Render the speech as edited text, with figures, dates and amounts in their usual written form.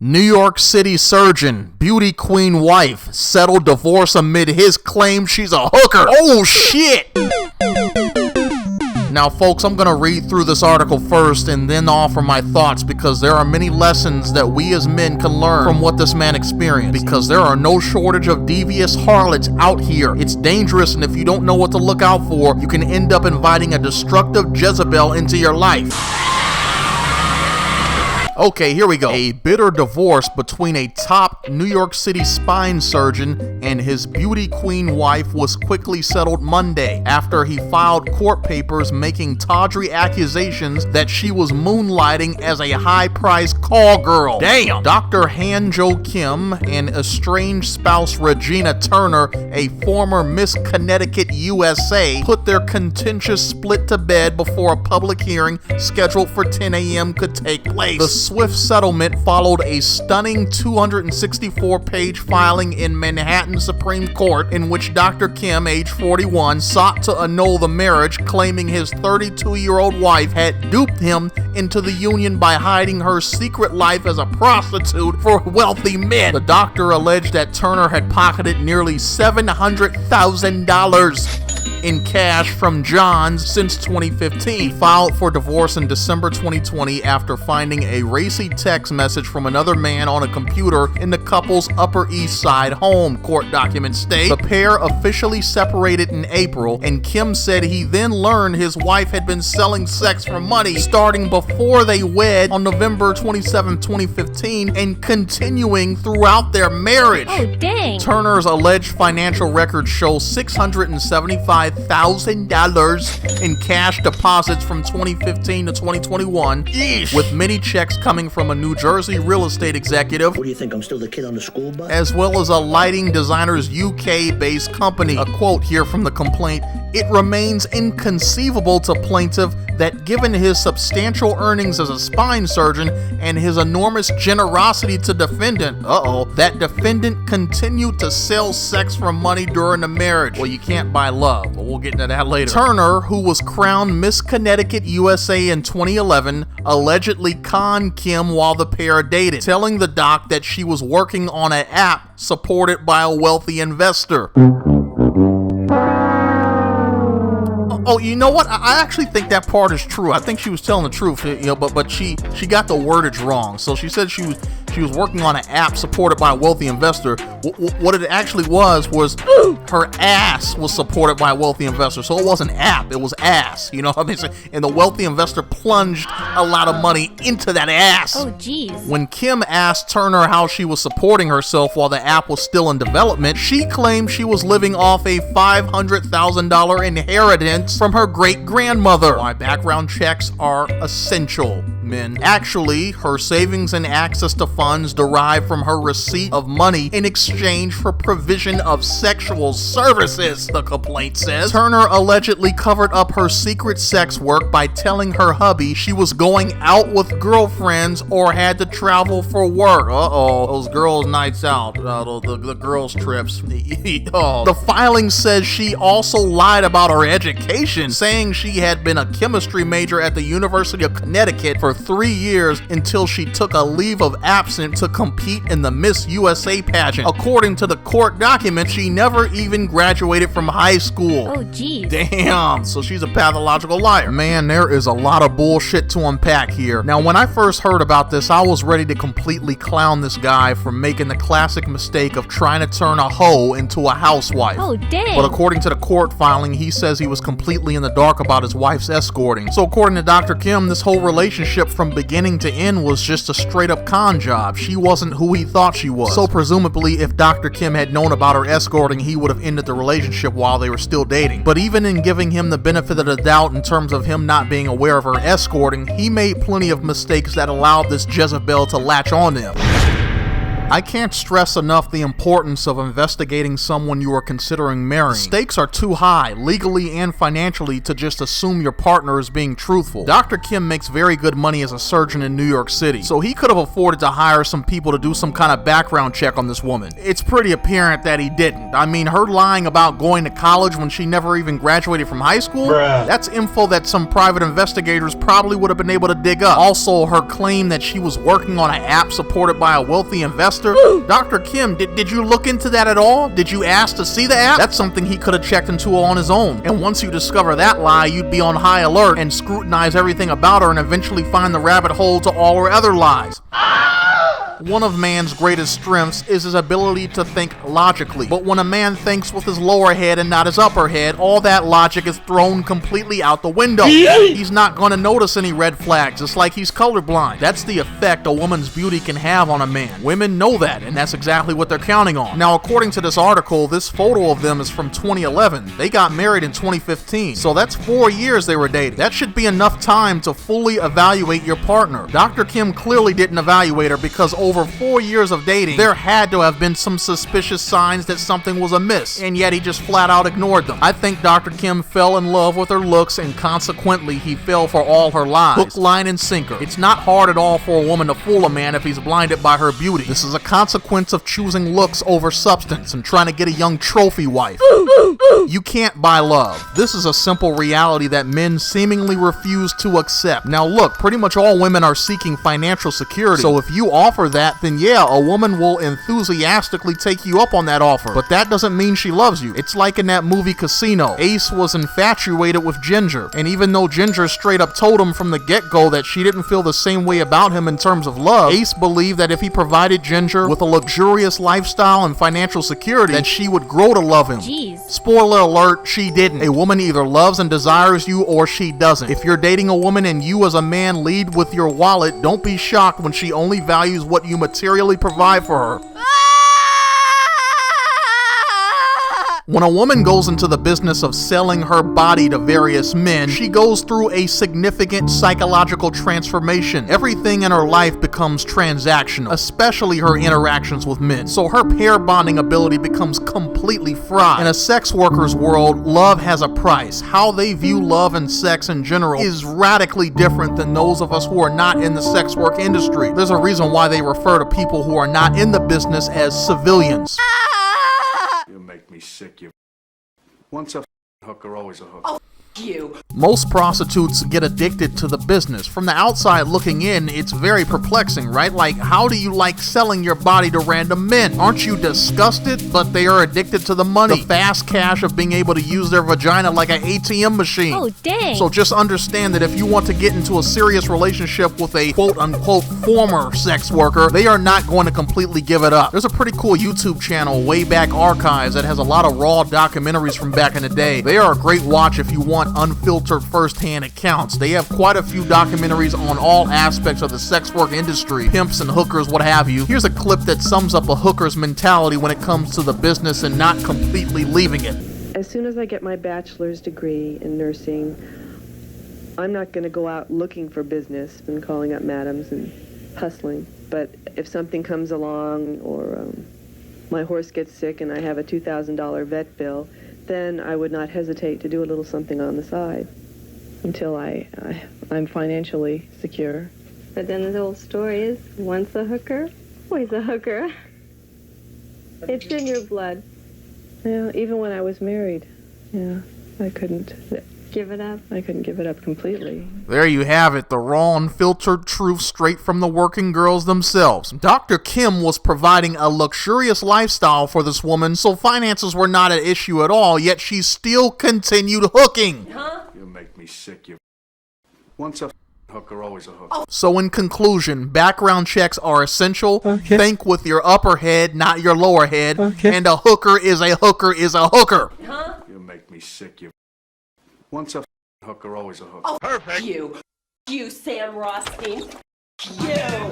New York City surgeon, beauty queen wife, settled divorce amid his claim she's a hooker. Oh shit! Now folks, I'm gonna read through this article first and then offer my thoughts because there are many lessons that we as men can learn from what this man experienced, because there are no shortage of devious harlots out here. It's dangerous, and if you don't know what to look out for, you can end up inviting a destructive Jezebel into your life. Okay, here we go. A bitter divorce between a top New York City spine surgeon and his beauty queen wife was quickly settled Monday after he filed court papers making tawdry accusations that she was moonlighting as a high-priced call girl. Damn! Dr. Han-Jo Kim and estranged spouse Regina Turner, a former Miss Connecticut USA, put their contentious split to bed before a public hearing scheduled for 10 a.m. could take place. The swift settlement followed a stunning 264-page filing in Manhattan Supreme Court in which Dr. Kim, age 41, sought to annul the marriage, claiming his 32-year-old wife had duped him into the union by hiding her secret life as a prostitute for wealthy men. The doctor alleged that Turner had pocketed nearly $700,000 in cash from Johns since 2015. He filed for divorce in December 2020 after finding a racy text message from another man on a computer in the couple's Upper East Side home, court documents state. The pair officially separated in April, and Kim said he then learned his wife had been selling sex for money starting before they wed on November 27, 2015, and continuing throughout their marriage. Oh, dang. Turner's alleged financial records show $675,000 in cash deposits from 2015 to 2021, with many checks coming from a New Jersey real estate executive. What do you think, I'm still the kid on the school bus? As well as a lighting designer's UK-based company. A quote here from the complaint: "It remains inconceivable to plaintiff that given his substantial earnings as a spine surgeon and his enormous generosity to defendant, that defendant continued to sell sex for money during the marriage." Well, you can't buy love, but we'll get into that later. Turner, who was crowned Miss Connecticut USA in 2011, allegedly conned Kim while the pair dated, telling the doc that she was working on an app supported by a wealthy investor. Oh, you know what? I actually think that part is true. I think she was telling the truth, but she got the wordage wrong. So she said she was working on an app supported by a wealthy investor. What it actually was her ass was supported by a wealthy investor. So it wasn't app, it was ass. You know what I mean? And the wealthy investor plunged a lot of money into that ass. Oh, geez. When Kim asked Turner how she was supporting herself while the app was still in development, she claimed she was living off a $500,000 inheritance from her great-grandmother. Why background checks are essential, men. Actually, her savings and access to funds derived from her receipt of money in exchange for provision of sexual services, the complaint says. Turner allegedly covered up her secret sex work by telling her hubby she was going out with girlfriends or had to travel for work. Those girls' nights out, the girls' trips. The filing says she also lied about her education, saying she had been a chemistry major at the University of Connecticut for 3 years until she took a leave of absence to compete in the Miss USA pageant. According to the court document, she never even graduated from high school. Oh, geez. Damn, so she's a pathological liar. Man, there is a lot of bullshit to unpack here. Now, when I first heard about this, I was ready to completely clown this guy for making the classic mistake of trying to turn a hoe into a housewife. Oh, dang. But according to the court filing, he says he was completely in the dark about his wife's escorting. So according to Dr. Kim, this whole relationship from beginning to end was just a straight up con job. She wasn't who he thought she was. So presumably, if Dr. Kim had known about her escorting, he would have ended the relationship while they were still dating. But even in giving him the benefit of the doubt in terms of him not being aware of her escorting, he made plenty of mistakes that allowed this Jezebel to latch on to him. I can't stress enough the importance of investigating someone you are considering marrying. The stakes are too high, legally and financially, to just assume your partner is being truthful. Dr. Kim makes very good money as a surgeon in New York City, so he could have afforded to hire some people to do some kind of background check on this woman. It's pretty apparent that he didn't. I mean, her lying about going to college when she never even graduated from high school? Bruh. That's info that some private investigators probably would have been able to dig up. Also, her claim that she was working on an app supported by a wealthy investor. Dr. Kim, did you look into that at all? Did you ask to see the app? That's something he could have checked into on his own. And once you discover that lie, you'd be on high alert and scrutinize everything about her and eventually find the rabbit hole to all her other lies. One of man's greatest strengths is his ability to think logically. But when a man thinks with his lower head and not his upper head, all that logic is thrown completely out the window. He's not going to notice any red flags. It's like he's colorblind. That's the effect a woman's beauty can have on a man. Women know that, and that's exactly what they're counting on. Now, according to this article, this photo of them is from 2011. They got married in 2015, so that's 4 years they were dating. That should be enough time to fully evaluate your partner. Dr. Kim clearly didn't evaluate her because over 4 years of dating, there had to have been some suspicious signs that something was amiss, and yet he just flat out ignored them. I think Dr. Kim fell in love with her looks, and consequently he fell for all her lies. Hook, line, and sinker. It's not hard at all for a woman to fool a man if he's blinded by her beauty. This is a consequence of choosing looks over substance and trying to get a young trophy wife. You can't buy love. This is a simple reality that men seemingly refuse to accept. Now look, pretty much all women are seeking financial security, so if you offer that, then yeah, a woman will enthusiastically take you up on that offer. But that doesn't mean she loves you. It's like in that movie Casino. Ace was infatuated with Ginger, and even though Ginger straight up told him from the get-go that she didn't feel the same way about him in terms of love, Ace believed that if he provided Ginger with a luxurious lifestyle and financial security, then she would grow to love him. Jeez. Spoiler alert, she didn't. A woman either loves and desires you or she doesn't. If you're dating a woman and you as a man lead with your wallet, don't be shocked when she only values what you materially provide for her. When a woman goes into the business of selling her body to various men, she goes through a significant psychological transformation. Everything in her life becomes transactional, especially her interactions with men. So her pair bonding ability becomes completely fried. In a sex worker's world, love has a price. How they view love and sex in general is radically different than those of us who are not in the sex work industry. There's a reason why they refer to people who are not in the business as civilians. You make me sick, you. Once a hooker, always a hooker. Oh, you. Most prostitutes get addicted to the business. From the outside looking in, it's very perplexing, right? Like, how do you like selling your body to random men? Aren't you disgusted? But they are addicted to the money, the fast cash of being able to use their vagina like an ATM machine. Oh, dang. So just understand that if you want to get into a serious relationship with a quote-unquote former sex worker, they are not going to completely give it up. There's a pretty cool YouTube channel, Wayback Archives, that has a lot of raw documentaries from back in the day. They are a great watch if you want unfiltered first-hand accounts. They have quite a few documentaries on all aspects of the sex work industry, pimps and hookers, what have you. Here's a clip that sums up a hooker's mentality when it comes to the business and not completely leaving it. As soon as I get my bachelor's degree in nursing, I'm not going to go out looking for business and calling up madams and hustling. But if something comes along or my horse gets sick and I have a $2,000 vet bill, then I would not hesitate to do a little something on the side until I'm financially secure. But then the old story is, once a hooker, always a hooker. It's in your blood. Yeah, even when I was married, yeah, I couldn't Give it up. I couldn't give it up completely. There you have it, the raw, unfiltered truth straight from the working girls themselves. Dr. Kim was providing a luxurious lifestyle for this woman, so finances were not an issue at all, yet she still continued hooking. Huh? You make me sick, you. Once a hooker, always a hooker. So in conclusion, background checks are essential. Okay. Think with your upper head, not your lower head. Okay. And a hooker is a hooker is a hooker. Huh? You make me sick, you. Once a hooker, always a hooker. Oh, perfect. You, Sam Rothstein. You.